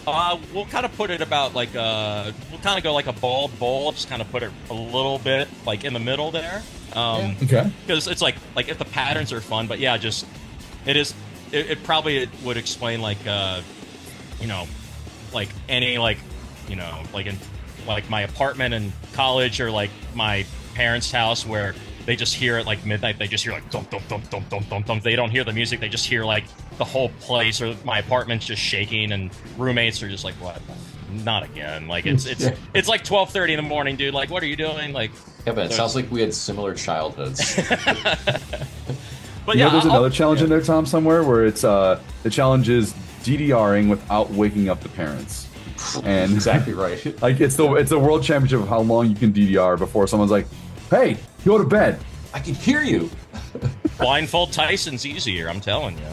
we'll kind of put it about like we'll kind of go like a bald bowl, just kind of put it a little bit like in the middle there. Because it's like if the patterns are fun, but yeah, just it is. It probably would explain like like any like in like my apartment in college or like my parents' house where they just hear at like midnight, they just hear like dum dum dum dum dum dum dum. They don't hear the music, they just hear like the whole place or my apartment's just shaking and roommates are just like, what? Not again. Like it's like 12:30 in the morning, dude. Like, what are you doing? Like, yeah, but it sounds like we had similar childhoods. But there's another challenge in there, Tom, somewhere where it's the challenge is DDRing without waking up the parents. And exactly right. Like it's the world championship of how long you can DDR before someone's like, "Hey, go to bed." I can hear you. Blindfold Tyson's easier, I'm telling you.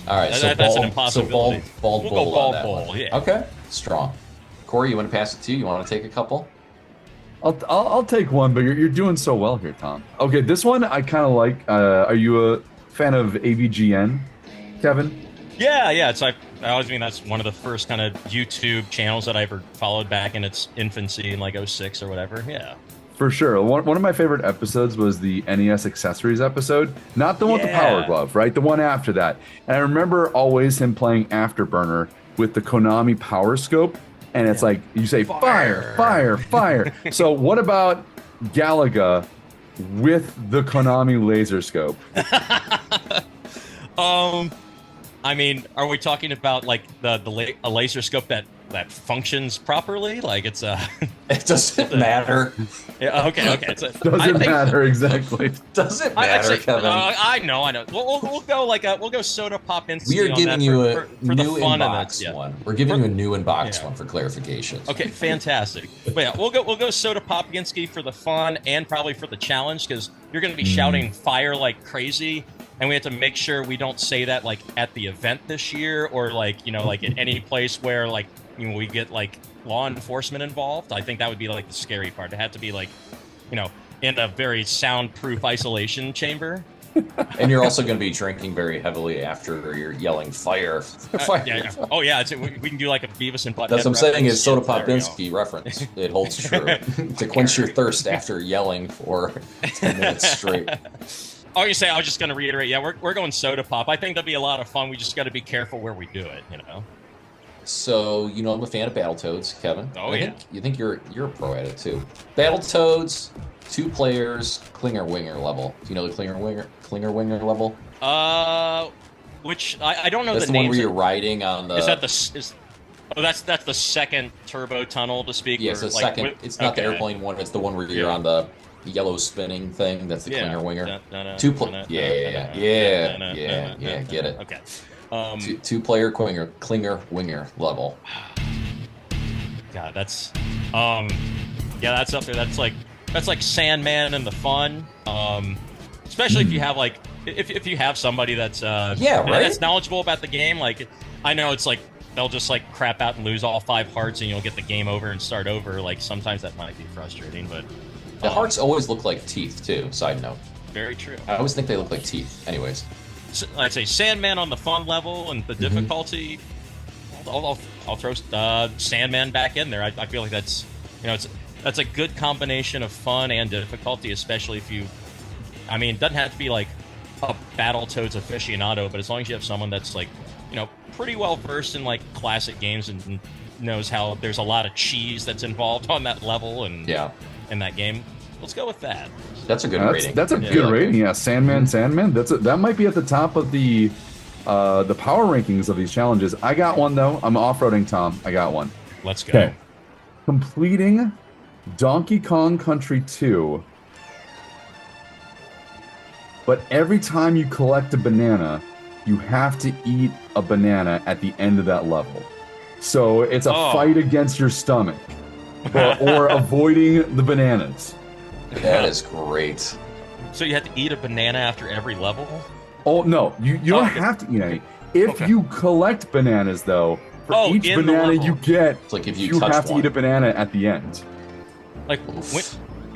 All right, that's an impossibility. So bald we'll bowl. Go bald bowl. Yeah. Okay, strong. Corey, you want to pass it to you? You want to take a couple? I'll take one, but you're doing so well here, Tom. Okay, this one I kind of like. Are you a fan of AVGN, Kevin? Yeah. I always mean that's one of the first kind of YouTube channels that I ever followed back in its infancy in like 06 or whatever. Yeah. For sure. One of my favorite episodes was the NES accessories episode. Not the one with the Power Glove, right? The one after that. And I remember always him playing Afterburner with the Konami Power Scope. And it's like, you say, fire, fire, fire. So what about Galaga with the Konami laser scope? I mean, are we talking about like a laser scope that functions properly? Like it's it doesn't matter. Yeah, okay. Doesn't matter exactly. Doesn't matter, Kevin. I know. We'll go Soda Pop Instinct. We are giving you a for new the fun inbox one. We're giving you a new inbox one for clarification. Okay, fantastic. But yeah, we'll go Soda Popinski for the fun and probably for the challenge because you're going to be shouting fire like crazy, and we have to make sure we don't say that like at the event this year or like like at any place where like we get like law enforcement involved. I think that would be like the scary part. It had to be like in a very soundproof isolation chamber. And you're also going to be drinking very heavily after you're yelling fire. Fire. Yeah. Oh yeah, we can do like a Beavis and Butthead. That's what I'm saying is Soda There we go. Popinski reference. It holds true. To quench your thirst after yelling for 10 minutes straight. Oh, you say I was just going to reiterate. Yeah, we're going Soda Pop. I think that'd be a lot of fun. We just got to be careful where we do it. So I'm a fan of Battletoads, Kevin. Oh, You think you're a pro at it too. Battletoads, 2 players, Klinger Winger level. Do you know the Klinger Winger level? Which I don't know That's the the one names. where you're riding on the. Is that the? Oh, that's the second turbo tunnel to speak. Yeah, it's the like, second. It's not the airplane one. It's the one where you're on the yellow spinning thing. That's the clinger winger. Yeah. Get it. Okay. Two-player clinger winger level. God, that's that's up there. That's like Sandman and the fun. Especially if you have like if you have somebody that's that's knowledgeable about the game. Like I know it's like they'll just like crap out and lose all 5 hearts and you'll get the game over and start over. Like sometimes that might be frustrating, but the hearts always look like teeth too. Side note. Very true. I always think they look like teeth. Anyways, I'd say Sandman on the fun level and the difficulty. I'll throw Sandman back in there. I feel like that's that's a good combination of fun and difficulty, especially if you. I mean, it doesn't have to be like a Battletoads aficionado, but as long as you have someone that's like, pretty well versed in like classic games and knows how there's a lot of cheese that's involved on that level and in that game. Let's go with that. That's a good rating. That's a good rating. Yeah, Sandman. That might be at the top of the power rankings of these challenges. I got one though. I'm off-roading Tom. I got one. Let's go. Okay. Completing Donkey Kong Country 2. But every time you collect a banana, you have to eat a banana at the end of that level. So it's a fight against your stomach or avoiding the bananas. That is great. So you have to eat a banana after every level? Oh, no. You don't have to eat any. If you collect bananas, though, for each banana you get, it's like if you have to eat a banana at the end. Like,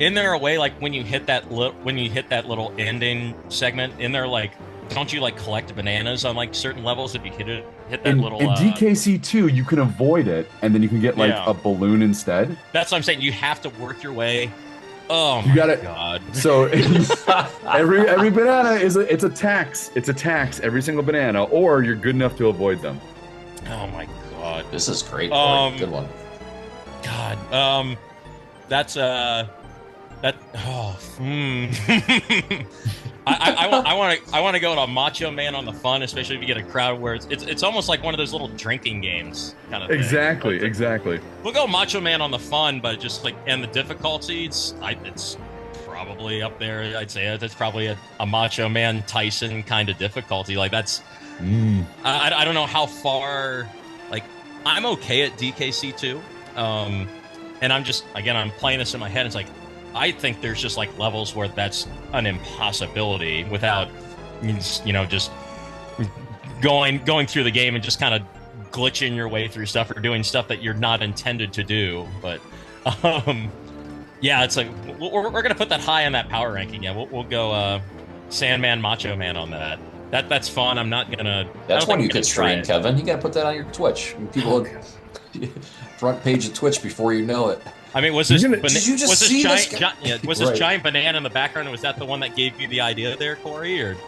in there a way, like when you hit that little ending segment, in there, like, don't you like collect bananas on like certain levels if you hit that little? In DKC 2, you can avoid it, and then you can get like a balloon instead. That's what I'm saying. You have to work your way. Oh my God! So every banana it's a tax. It's a tax every single banana, or you're good enough to avoid them. Oh my God! This is great. Good one. God. That's that. Oh. I want to go to Macho Man on the fun, especially if you get a crowd where it's almost like one of those little drinking games kind of thing. Exactly. We'll go Macho Man on the fun, but just like and the difficulty, it's probably up there. I'd say that's probably a Macho Man Tyson kind of difficulty. Like that's I don't know how far. Like I'm okay at DKC 2, and I'm playing this in my head. It's like. I think there's just like levels where that's an impossibility without, just going through the game and just kind of glitching your way through stuff or doing stuff that you're not intended to do. But, it's like we're gonna put that high on that power ranking. Yeah, we'll go Sandman, Macho Man on that. That's fun. I'm not gonna. That's one you could stream, Kevin. You got to put that on your Twitch. People look front page of Twitch before you know it. I mean, was this giant banana in the background? Was that the one that gave you the idea there, Corey? Or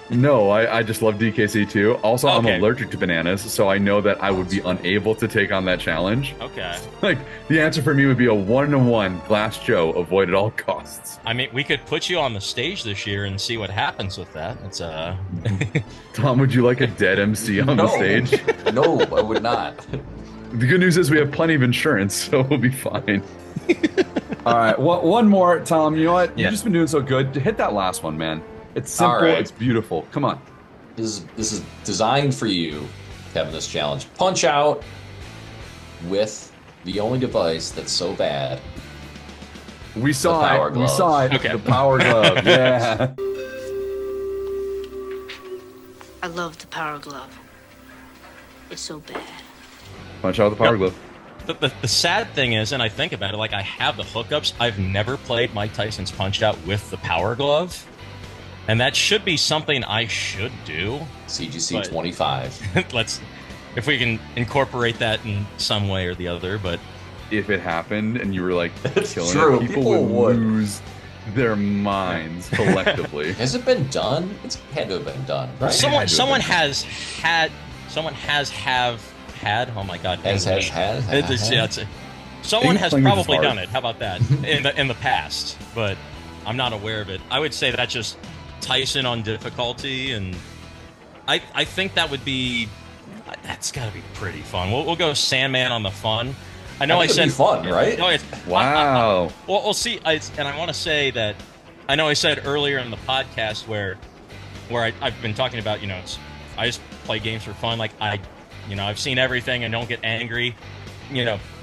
no, I just love DKC too. Also, I'm allergic to bananas, so I know that I would be unable to take on that challenge. Okay. Like the answer for me would be a 1-to-1 Glass Joe, avoid at all costs. I mean, we could put you on the stage this year and see what happens with that. It's Tom, would you like a dead MC on the stage? No, I would not. The good news is we have plenty of insurance, so we'll be fine. All right, one more, Tom. You know what? You've just been doing so good. Hit that last one, man. It's simple. Right. It's beautiful. Come on. This is designed for you, Kevin. This challenge. Punch out with the only device that's so bad. We saw it. We saw it. Okay. The power glove. Yeah. I love the power glove. It's so bad. Punch out with the power glove. The sad thing is, and I think about it, like I have the hookups. I've never played Mike Tyson's Punch Out with the power glove, and that should be something I should do. CGC 25. If we can incorporate that in some way or the other. But if it happened and you were like killing it, people would lose their minds collectively. Has it been done? It's had to have been done, right? Someone has had. Oh my God! Someone has probably done it. How about that in the past? But I'm not aware of it. I would say that's just Tyson on difficulty, and I think that would be. That's got to be pretty fun. We'll go Sandman on the fun. I know I think said it'd be fun, right? No, Wow. well, we'll see. And I want to say that I know I said earlier in the podcast where I've been talking about, I just play games for fun. Like I've seen everything and don't get angry.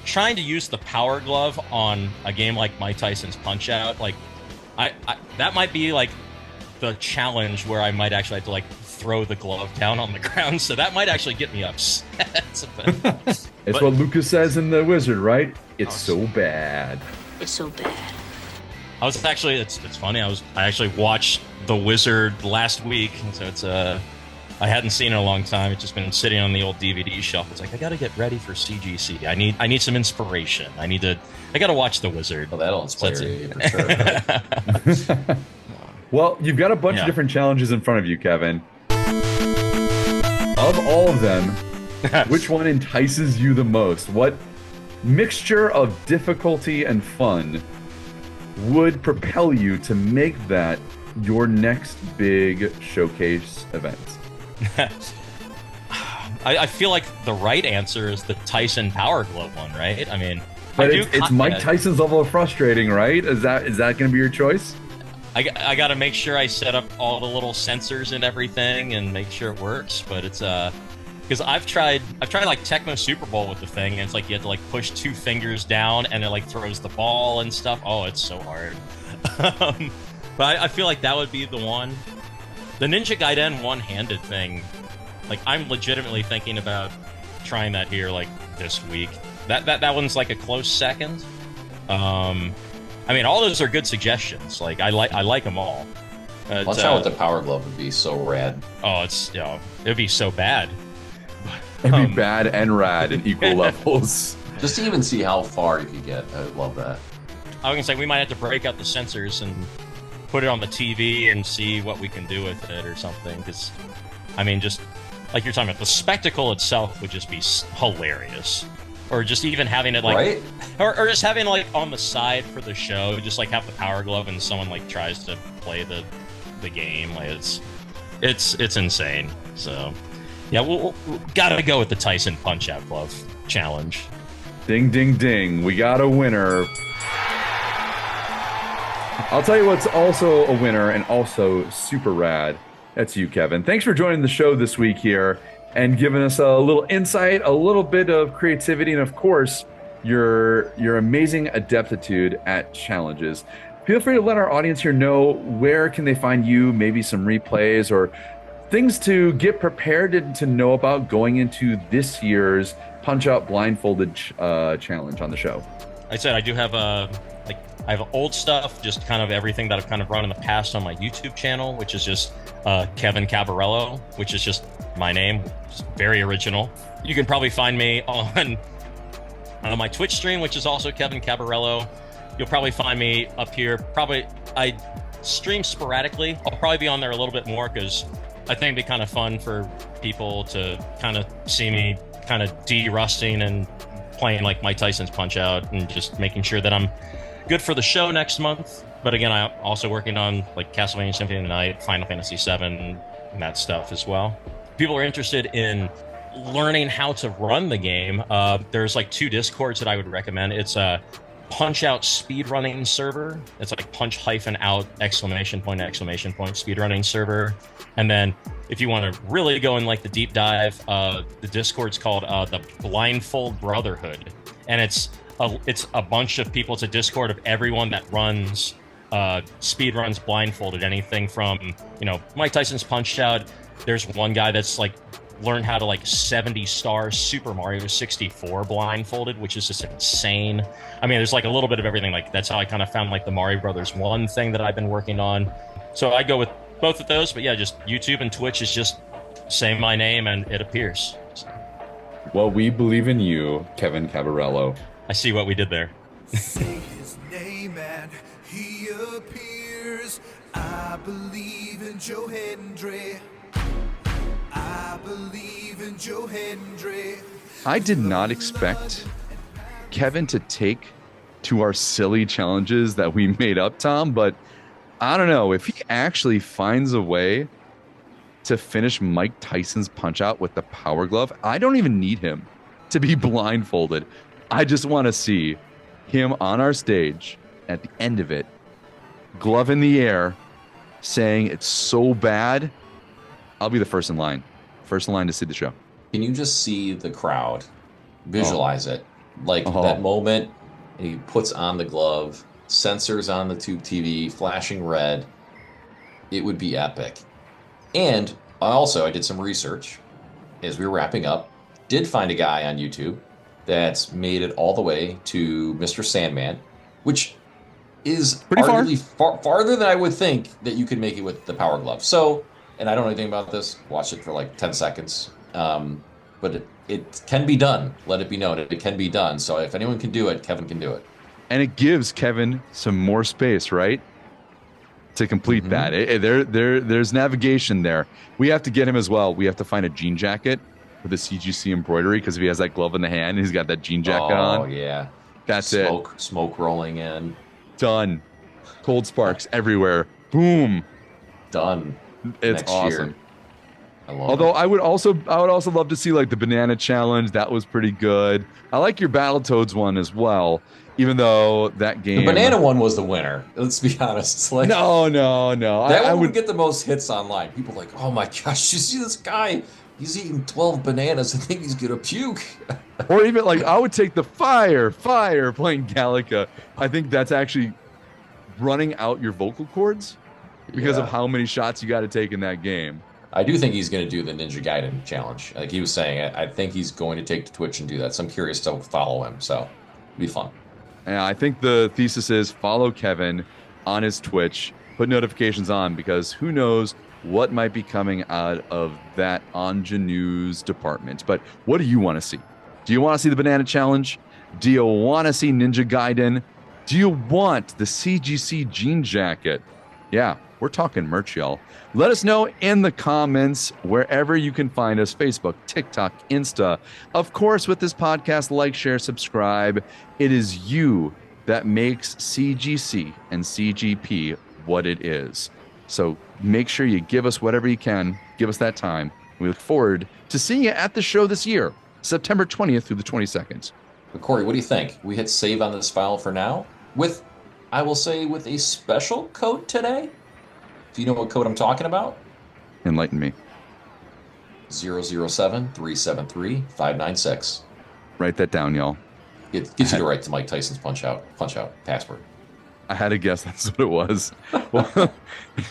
Trying to use the Power Glove on a game like Mike Tyson's Punch Out, like I that might be like the challenge where I might actually have to like throw the glove down on the ground. So that might actually get me upset. It's what Lucas says in The Wizard, right? It's so bad. It's so bad. I was actually, it's funny. I actually watched The Wizard last week, and so it's I hadn't seen it in a long time. It's just been sitting on the old DVD shelf. It's like I got to get ready for CGC. I need some inspiration. I got to watch The Wizard. Well, that'll inspire you for sure. Right? Well, you've got a bunch of different challenges in front of you, Kevin. Of all of them, which one entices you the most? What mixture of difficulty and fun would propel you to make that your next big showcase event? I feel like the right answer is the Tyson Power Glove one, right? I mean, but it's Mike Tyson's level of frustrating, right? Is that going to be your choice? I got to make sure I set up all the little sensors and everything and make sure it works. But it's because I've tried like Tecmo Super Bowl with the thing, and it's like you have to like push 2 fingers down and it like throws the ball and stuff. Oh, it's so hard. But I feel like that would be the one. The Ninja Gaiden one-handed thing, like I'm legitimately thinking about trying that here like this week. That one's like a close second. I mean, all those are good suggestions. Like I like them all. Watch out with the Power Glove would be so rad. Oh, it'd be so bad. It'd be bad and rad in equal levels. Just to even see how far you could get. I would love that. I was gonna say we might have to break out the sensors and put it on the TV and see what we can do with it or something. Because, I mean, just like you're talking about, the spectacle itself would just be hilarious. Or just even having it like, right? or just having like on the side for the show, just like have the Power Glove and someone like tries to play the game. Like it's insane. So yeah, we'll gotta go with the Tyson Punch Out Glove challenge. Ding ding ding! We got a winner. I'll tell you what's also a winner and also super rad. That's you, Kevin. Thanks for joining the show this week here and giving us a little insight, a little bit of creativity, and of course, your amazing adeptitude at challenges. Feel free to let our audience here know where can they find you, maybe some replays or things to get prepared to know about going into this year's Punch Out Blindfolded challenge on the show. I said I do have I have old stuff, just kind of everything that I've kind of run in the past on my YouTube channel, which is just Kevin Cabarello, which is just my name. It's very original. You can probably find me on my Twitch stream, which is also Kevin Cabarello. You'll probably find me up here. I stream sporadically. I'll probably be on there a little bit more because I think it'd be kind of fun for people to kind of see me kind of de-rusting and playing like Mike Tyson's Punch Out and just making sure that I'm good for the show next month. But again, I'm also working on like Castlevania Symphony of the Night, Final Fantasy VII, and that stuff as well. People are interested in learning how to run the game. There's like 2 Discords that I would recommend. It's a Punch Out speedrunning server. It's like punch-out exclamation point speedrunning server. And then if you want to really go in like the deep dive, the Discord's called the Blindfold Brotherhood, and it's a bunch of people. It's a Discord of everyone that runs speedruns blindfolded. Anything from Mike Tyson's Punch Out. There's one guy that's like learned how to like 70 star Super Mario 64 blindfolded, which is just insane. I mean, there's like a little bit of everything. Like that's how I kind of found like the Mario Brothers 1 thing that I've been working on. So I go with both of those, but yeah, just YouTube and Twitch is just say my name and it appears. Well, we believe in you, Kevin Cabarello. I see what we did there. Say his name and he appears. I believe in Joe Hendry. I believe in Joe Hendry. I did not expect Kevin to take to our silly challenges that we made up, Tom, but I don't know if he actually finds a way to finish Mike Tyson's punch out with the power glove. I don't even need him to be blindfolded. I just want to see him on our stage at the end of it, glove in the air, saying it's so bad. I'll be the first in line to see the show. Can you just see the crowd? Visualize it. Like that moment, and he puts on the glove, sensors on the tube TV, flashing red. It would be epic. And I did some research as we were wrapping up. Did find a guy on YouTube that's made it all the way to Mr. Sandman, which is pretty farther than I would think that you could make it with the power glove. So, and I don't know anything about this. Watch it for like 10 seconds. But it can be done. Let it be known. It can be done. So if anyone can do it, Kevin can do it. And it gives Kevin some more space, right? To complete that. There's navigation there. We have to get him as well. We have to find a jean jacket with a CGC embroidery, because if he has that glove in the hand, he's got that jean jacket on. Oh, yeah. That's Smoke rolling in. Done. Cold sparks everywhere. Boom. Done. It's Next awesome. Year. Although I would also love to see like the banana challenge. That was pretty good. I like your Battletoads one as well, even though that game, the banana one was the winner. Let's be honest. It's like no. That one would get the most hits online. People are like, oh my gosh, you see this guy? He's eating 12 bananas. I think he's gonna puke. Or even like I would take the fire playing Galaga. I think that's actually running out your vocal cords because of how many shots you got to take in that game. I do think he's going to do the Ninja Gaiden challenge. Like he was saying, I think he's going to take to Twitch and do that. So I'm curious to follow him. So it'll be fun. Yeah, I think the thesis is follow Kevin on his Twitch, put notifications on, because who knows what might be coming out of that ingenues department. But what do you want to see? Do you want to see the banana challenge? Do you want to see Ninja Gaiden? Do you want the CGC jean jacket? Yeah, we're talking merch, y'all. Let us know in the comments wherever you can find us, Facebook, TikTok, Insta. Of course, with this podcast, like, share, subscribe. It is you that makes CGC and CGP what it is. So make sure you give us whatever you can. Give us that time. We look forward to seeing you at the show this year, September 20th through the 22nd. But Corey, what do you think? We hit save on this file for now with, I will say, with a special code today. Do you know what code I'm talking about? Enlighten me. 007-373-596. Write that down, y'all. It gets you to write to Mike Tyson's punch out password. I had to guess that's what it was. Well,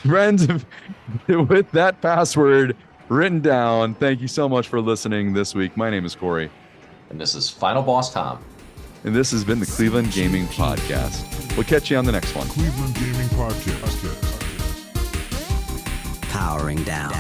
friends, with that password written down, thank you so much for listening this week. My name is Corey. And this is Final Boss Tom. And this has been the Cleveland Gaming Podcast. We'll catch you on the next one. Cleveland Gaming Podcast. Powering down.